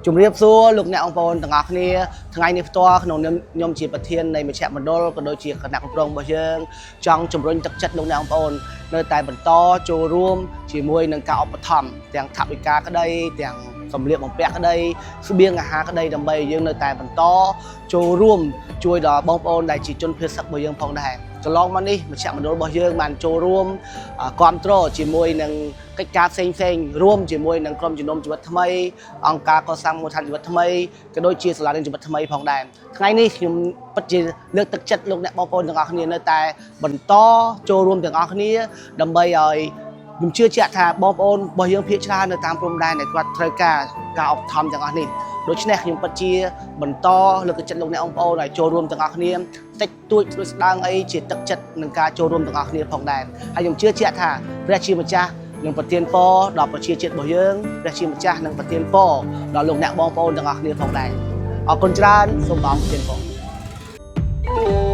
ជំរាបសួរលោកអ្នកបងប្អូនទាំងអស់គ្នាថ្ងៃនេះផ្ទាល់ក្នុងខ្ញុំជាប្រធាននៃមជ្ឈមណ្ឌលក៏ដូចជាគណៈគ្រប់គ្រងរបស់យើងចង់ជំរុញទឹកចិត្តលោកអ្នកបងប្អូននៅតែបន្តចូលរួមជាមួយនឹងការឧបត្ថម្ភទាំងថវិកាក្តីទាំងសម្លៀកបំពាក់ក្តីស្បៀងអាហារក្តីដើម្បីយើងនៅតែបន្តចូលរួមជួយដល់បងប្អូនដែលជាជនភៀសសឹករបស់យើងផងដែរកន្លងមកនេះមជ្ឈមណ្ឌលរបស់យើងបានចូលរួមគ្រប់គ្រងជាមួយនឹងកិច្ចការផ្សេងរួមជាមួយនឹងក្រុមជំនុំជីវិតថ្មីអង្គការកសាងមូលដ្ឋានជីវិតថ្មីក៏ដូចជាសាលារៀនជីវិតថ្មីផងដែរថ្ងៃនេះខ្ញុំពិតជាលើកទឹកចិត្តលោកអ្នកបងប្អូនទាំងអស់គ្នានៅតែបន្តចូលរួមទាំងអស់គ្នាដើម្បីឲ្យខ្ញុំជឿជាក់ថាបងប្អូនរបស់យើងភាគច្រើននៅតាមព្រំដែនដែលគាត់ត្រូវការឧបត្ថម្ភទាំងអស់នេះដូច្នេះខ្ញុំពិតជាបន្តលើកទឹកចិត្តលោកអ្នកបងប្អូនឲ្យចូលរួមទាំងអស់គ្នាតិចតួចដូចស្ដាងអីជាទឹកចិត្តនឹងការចូលរួមទាំងអស់គ្នាផងដែរហើយខ្ញុំជឿជាក់ថាព្រះជាម្ចាស់នឹងប្រទានពរដល់ប្រជាជាតិរបស់យើងព្រះជាម្ចាស់នឹងប្រទានពរដល់លោកអ្នកបងប្អូនទាំងអស់គ្នាផងដែរអរគុណច្រើនសូមព្រះអង្គប្រទានពរ